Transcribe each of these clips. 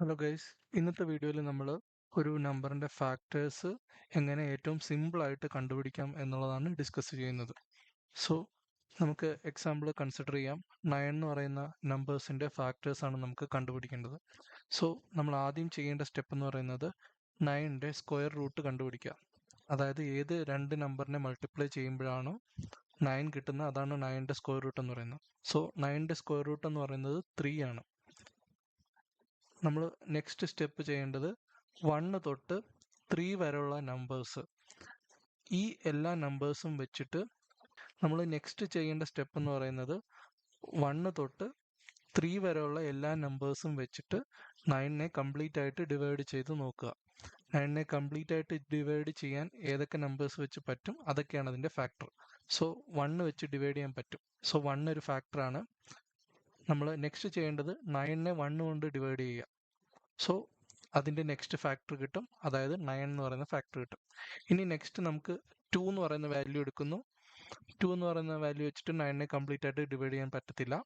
Hello guys, ഇന്നത്തെ വീഡിയോയിൽ നമ്മൾ ഒരു നമ്പറിൻ്റെ ഫാക്ടേഴ്സ് എങ്ങനെ ഏറ്റവും സിമ്പിളായിട്ട് കണ്ടുപിടിക്കാം എന്നുള്ളതാണ് ഡിസ്കസ് ചെയ്യുന്നത്. സോ നമുക്ക് എക്സാമ്പിൾ കൺസിഡർ ചെയ്യാം. 9 എന്ന് പറയുന്ന നമ്പേഴ്സിൻ്റെ ഫാക്ടേഴ്സാണ് നമുക്ക് കണ്ടുപിടിക്കേണ്ടത്. സോ നമ്മൾ ആദ്യം ചെയ്യേണ്ട സ്റ്റെപ്പ് എന്ന് പറയുന്നത് 9ൻ്റെ സ്ക്വയർ റൂട്ട് കണ്ടുപിടിക്കുക. അതായത് ഏത് രണ്ട് നമ്പറിനെ മൾട്ടിപ്ലൈ ചെയ്യുമ്പോഴാണോ 9 കിട്ടുന്നത് അതാണ് 9ൻ്റെ സ്ക്വയർ റൂട്ട് എന്ന് പറയുന്നത്. സോ 9ൻ്റെ സ്ക്വയർ റൂട്ട് എന്ന് പറയുന്നത് 3 ആണ്. നമ്മൾ നെക്സ്റ്റ് സ്റ്റെപ്പ് ചെയ്യേണ്ടത് 1 തൊട്ട് 3 വരെയുള്ള നമ്പേഴ്സ്, ഈ എല്ലാ നമ്പേഴ്സും വെച്ചിട്ട് നമ്മൾ നെക്സ്റ്റ് ചെയ്യേണ്ട സ്റ്റെപ്പ് എന്ന് പറയുന്നത് 1 തൊട്ട് 3 വരെയുള്ള എല്ലാ നമ്പേഴ്സും വെച്ചിട്ട് 9നെ കംപ്ലീറ്റ് ആയിട്ട് ഡിവൈഡ് ചെയ്ത് നോക്കുക. 9നെ കംപ്ലീറ്റ് ആയിട്ട് ഡിവൈഡ് ചെയ്യാൻ ഏതൊക്കെ നമ്പേഴ്സ് വെച്ച് പറ്റും അതൊക്കെയാണ് അതിൻ്റെ ഫാക്ടർ. സോ 1 വെച്ച് ഡിവൈഡ് ചെയ്യാൻ പറ്റും. സോ 1 ഒരു ഫാക്ടറാണ്. നമ്മൾ നെക്സ്റ്റ് ചെയ്യേണ്ടത് 9നെ 1 കൊണ്ട് ഡിവൈഡ് ചെയ്യുക. സോ അതിൻ്റെ നെക്സ്റ്റ് ഫാക്ടർ കിട്ടും, അതായത് 9 എന്ന് പറയുന്ന ഫാക്ടർ കിട്ടും. ഇനി നെക്സ്റ്റ് നമുക്ക് 2 എന്ന് പറയുന്ന വാല്യൂ എടുക്കുന്നു. 2 എന്ന് പറയുന്ന വാല്യൂ വെച്ചിട്ട് 9നെ കംപ്ലീറ്റ് ആയിട്ട് ഡിവൈഡ് ചെയ്യാൻ പറ്റത്തില്ല.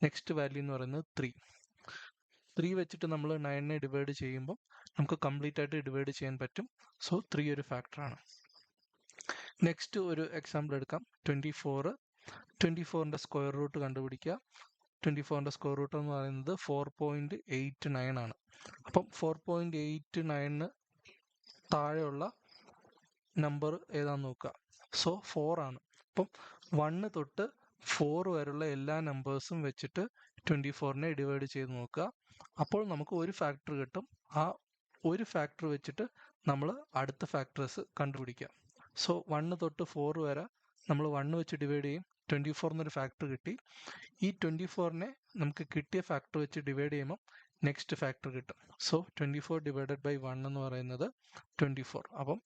നെക്സ്റ്റ് വാല്യൂ എന്ന് പറയുന്നത് 3 വെച്ചിട്ട് നമ്മൾ 9നെ ഡിവൈഡ് ചെയ്യുമ്പോൾ നമുക്ക് കംപ്ലീറ്റ് ആയിട്ട് ഡിവൈഡ് ചെയ്യാൻ പറ്റും. സോ 3 ഒരു ഫാക്ടറാണ്. നെക്സ്റ്റ് ഒരു എക്സാമ്പിൾ എടുക്കാം. 24ൻ്റെ സ്ക്വയർ റൂട്ട് കണ്ടുപിടിക്കുക. 24ൻ്റെ സ്ക്വയർ റൂട്ട് എന്ന് പറയുന്നത് 4.89 ആണ്. അപ്പം 4.89 താഴെയുള്ള നമ്പർ ഏതാന്ന് നോക്കുക. സോ 4 ആണ്. അപ്പം 1 തൊട്ട് 4 വരെയുള്ള എല്ലാ നമ്പേഴ്സും വെച്ചിട്ട് 24നെ ഡിവൈഡ് ചെയ്ത് നോക്കുക. അപ്പോൾ നമുക്ക് ഒരു ഫാക്ടർ കിട്ടും. ആ ഒരു ഫാക്ടർ വെച്ചിട്ട് നമ്മൾ അടുത്ത ഫാക്ടേഴ്സ് കണ്ടുപിടിക്കുക. സോ 1 തൊട്ട് 4 വരെ നമ്മൾ 1 വെച്ച് ഡിവൈഡ് ചെയ്യും. 24 എന്നൊരു ഫാക്ടർ കിട്ടി. ഈ 24നെ നമുക്ക് കിട്ടിയ ഫാക്ടർ വെച്ച് ഡിവൈഡ് ചെയ്യുമ്പോൾ നെക്സ്റ്റ് ഫാക്ടർ കിട്ടും. സോ 24 ഡിവൈഡഡ് ബൈ 1 എന്ന് പറയുന്നത് 24. അപ്പം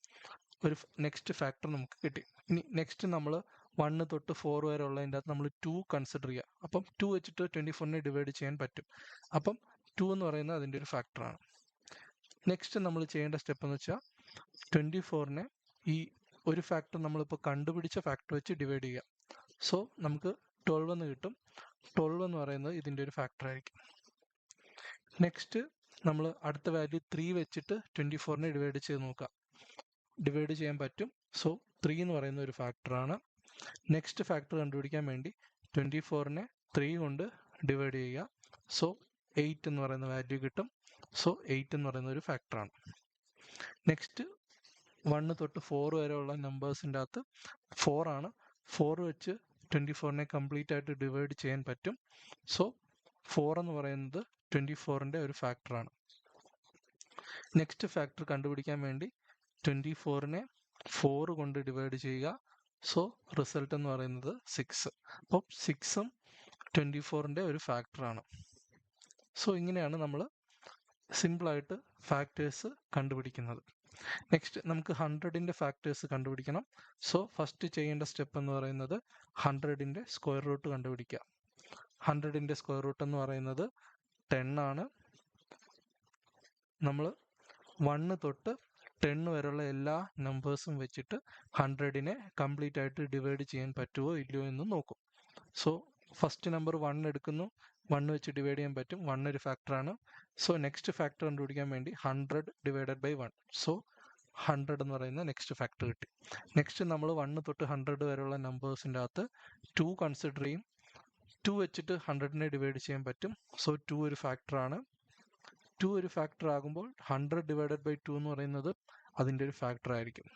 ഒരു നെക്സ്റ്റ് ഫാക്ടർ നമുക്ക് കിട്ടി. ഇനി നെക്സ്റ്റ് നമ്മൾ 1 തൊട്ട് 4 വരെ ഉള്ളതിൻ്റെ അകത്ത് നമ്മൾ 2 കൺസിഡർ ചെയ്യുക. അപ്പം 2 വെച്ചിട്ട് 24നെ ഡിവൈഡ് ചെയ്യാൻ പറ്റും. അപ്പം 2 എന്ന് പറയുന്നത് അതിൻ്റെ ഒരു ഫാക്ടറാണ്. നെക്സ്റ്റ് നമ്മൾ ചെയ്യേണ്ട സ്റ്റെപ്പ് എന്ന് വെച്ചാൽ 24നെ ഈ ഒരു ഫാക്ടർ നമ്മളിപ്പോൾ കണ്ടുപിടിച്ച ഫാക്ടർ വെച്ച് ഡിവൈഡ് ചെയ്യുക. സോ നമുക്ക് 12 എന്ന് കിട്ടും. 12 എന്ന് പറയുന്നത് ഇതിൻ്റെ ഒരു ഫാക്ടർ ആയിരിക്കും. നെക്സ്റ്റ് നമ്മൾ അടുത്ത വാല്യൂ 3 വെച്ചിട്ട് 24നെ ഡിവൈഡ് ചെയ്ത് നോക്കാം. ഡിവൈഡ് ചെയ്യാൻ പറ്റും. സോ 3 എന്ന് പറയുന്ന ഒരു ഫാക്ടറാണ്. നെക്സ്റ്റ് ഫാക്ടർ കണ്ടുപിടിക്കാൻ വേണ്ടി 24നെ 3 കൊണ്ട് ഡിവൈഡ് ചെയ്യുക. സോ 8 എന്ന് പറയുന്ന വാല്യൂ കിട്ടും. സോ 8 എന്ന് പറയുന്ന ഒരു ഫാക്ടറാണ്. നെക്സ്റ്റ് 1 തൊട്ട് 4 വരെയുള്ള നമ്പേഴ്സിൻ്റെ അകത്ത് 4 ആണ്. 4 വെച്ച് 24നെ കംപ്ലീറ്റ് ആയിട്ട് ഡിവൈഡ് ചെയ്യാൻ പറ്റും. സോ 4 എന്ന് പറയുന്നത് 24ൻ്റെ ഒരു ഫാക്ടറാണ്. നെക്സ്റ്റ് ഫാക്ടർ കണ്ടുപിടിക്കാൻ വേണ്ടി 24നെ 4 കൊണ്ട് ഡിവൈഡ് ചെയ്യുക. സോ റിസൾട്ട് എന്ന് പറയുന്നത് 6. അപ്പം 6ഉം 24ൻ്റെ ഒരു ഫാക്ടറാണ്. സോ ഇങ്ങനെയാണ് നമ്മൾ സിമ്പിളായിട്ട് ഫാക്ടേഴ്സ് കണ്ടുപിടിക്കുന്നത്. നെക്സ്റ്റ് നമുക്ക് 100ൻ്റെ ഫാക്ടേഴ്സ് കണ്ടുപിടിക്കണം. സോ ഫസ്റ്റ് ചെയ്യേണ്ട സ്റ്റെപ്പ് എന്ന് പറയുന്നത് 100ൻ്റെ സ്ക്വയർ റൂട്ട് കണ്ടുപിടിക്കുക. 100ൻ്റെ സ്ക്വയർ റൂട്ട് എന്ന് പറയുന്നത് 10 ആണ്. നമ്മൾ 1 തൊട്ട് 10 വരെയുള്ള എല്ലാ നമ്പേഴ്സും വെച്ചിട്ട് 100നെ കംപ്ലീറ്റ് ആയിട്ട് ഡിവൈഡ് ചെയ്യാൻ പറ്റുമോ ഇല്ലയോ എന്ന് നോക്കും. സോ ഫസ്റ്റ് നമ്പർ 1 എടുക്കുന്നു. 1 വെച്ച് ഡിവൈഡ് ചെയ്യാൻ പറ്റും. 1 ഒരു ഫാക്ടറാണ്. സോ നെക്സ്റ്റ് ഫാക്ടർ കണ്ടുപിടിക്കാൻ വേണ്ടി 100 ഡിവൈഡഡ് ബൈ 1. സോ 100 എന്ന് പറയുന്ന നെക്സ്റ്റ് ഫാക്ടർ കിട്ടി. നെക്സ്റ്റ് നമ്മൾ 1 തൊട്ട് 100 വരെയുള്ള നമ്പേഴ്സിൻ്റെ അകത്ത് 2 കൺസിഡർ ചെയ്യും. 2 വെച്ചിട്ട് 100നെ ഡിവൈഡ് ചെയ്യാൻ പറ്റും. സോ 2 ഒരു ഫാക്ടറാണ്. 2 ഒരു ഫാക്ടർ ആകുമ്പോൾ 100 ഡിവൈഡഡ് ബൈ 2 എന്ന് പറയുന്നത് അതിൻ്റെ ഒരു ഫാക്ടർ ആയിരിക്കും.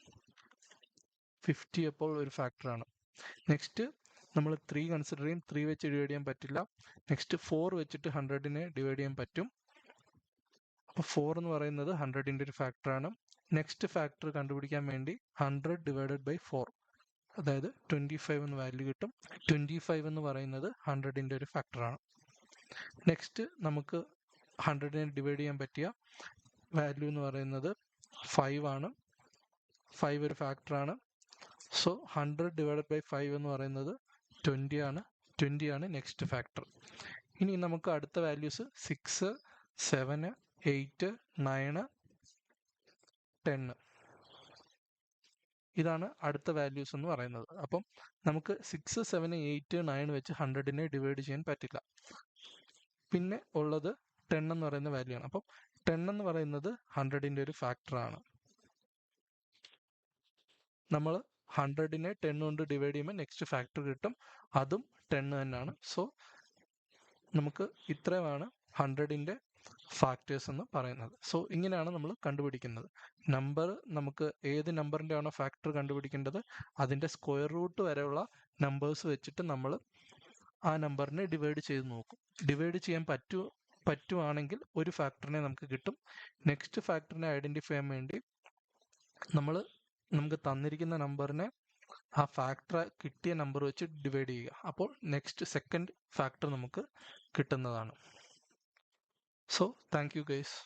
50 അപ്പോൾ ഒരു ഫാക്ടറാണ്. നെക്സ്റ്റ് നമ്മൾ 3 കൺസിഡർ ചെയ്യും. 3 വെച്ച് ഡിവൈഡ് ചെയ്യാൻ പറ്റില്ല. നെക്സ്റ്റ് 4 വെച്ചിട്ട് 100നെ ഡിവൈഡ് ചെയ്യാൻ പറ്റും. അപ്പോൾ 4 എന്ന് പറയുന്നത് 100ൻ്റെ ഒരു ഫാക്ടറാണ്. നെക്സ്റ്റ് ഫാക്ടർ കണ്ടുപിടിക്കാൻ വേണ്ടി 100 ഡിവൈഡഡ് ബൈ 4, അതായത് 25 എന്ന് വാല്യൂ കിട്ടും. 25 എന്ന് പറയുന്നത് 100ൻ്റെ ഒരു ഫാക്ടറാണ്. നെക്സ്റ്റ് നമുക്ക് 100നെ ഡിവൈഡ് ചെയ്യാൻ പറ്റിയ വാല്യൂ എന്ന് പറയുന്നത് 5 ആണ്. 5 ഒരു ഫാക്ടറാണ്. സോ 100 ഡിവൈഡഡ് ബൈ 5 എന്ന് പറയുന്നത് 20 ആണ്. 20 ആണ് നെക്സ്റ്റ് ഫാക്ടർ. ഇനി നമുക്ക് അടുത്ത വാല്യൂസ് 6, 7, 8, 9, 10 ഇതാണ് അടുത്ത വാല്യൂസ് എന്ന് പറയുന്നത്. അപ്പം നമുക്ക് 6, 7, 8, 9 വെച്ച് 100നെ ഡിവൈഡ് ചെയ്യാൻ പറ്റില്ല. പിന്നെ ഉള്ളത് 10 എന്ന് പറയുന്ന വാല്യൂ ആണ്. അപ്പം 10 എന്ന് പറയുന്നത് 100ന്റെ ഒരു ഫാക്ടറാണ്. നമ്മൾ 100നെ 10 കൊണ്ട് ഡിവൈഡ് ചെയ്യുമ്പോൾ നെക്സ്റ്റ് ഫാക്ടർ കിട്ടും, അതും 10 തന്നെയാണ്. സോ നമുക്ക് ഇത്രയുമാണ് 100ന്റെ ഫാക്ടേഴ്സ് എന്ന് പറയുന്നത്. സോ ഇങ്ങനെയാണ് നമ്മൾ കണ്ടുപിടിക്കുന്നത്. നമ്പർ നമുക്ക് ഏത് നമ്പറിൻ്റെ ആണോ ഫാക്ടർ കണ്ടുപിടിക്കേണ്ടത് അതിൻ്റെ സ്ക്വയർ റൂട്ട് വരെയുള്ള നമ്പേഴ്സ് വെച്ചിട്ട് നമ്മൾ ആ നമ്പറിനെ ഡിവൈഡ് ചെയ്ത് നോക്കും. ഡിവൈഡ് ചെയ്യാൻ പറ്റുവാണെങ്കിൽ ഒരു ഫാക്ടറിനെ നമുക്ക് കിട്ടും. നെക്സ്റ്റ് ഫാക്ടറിനെ ഐഡൻറ്റിഫൈ ചെയ്യാൻ വേണ്ടി നമുക്ക് തന്നിരിക്കുന്ന നമ്പറിനെ ആ ഫാക്ടർ കിട്ടിയ നമ്പർ വെച്ച് ഡിവൈഡ് ചെയ്യുക. അപ്പോൾ നെക്സ്റ്റ് സെക്കൻഡ് ഫാക്ടർ നമുക്ക് കിട്ടുന്നതാണ്. So thank you guys.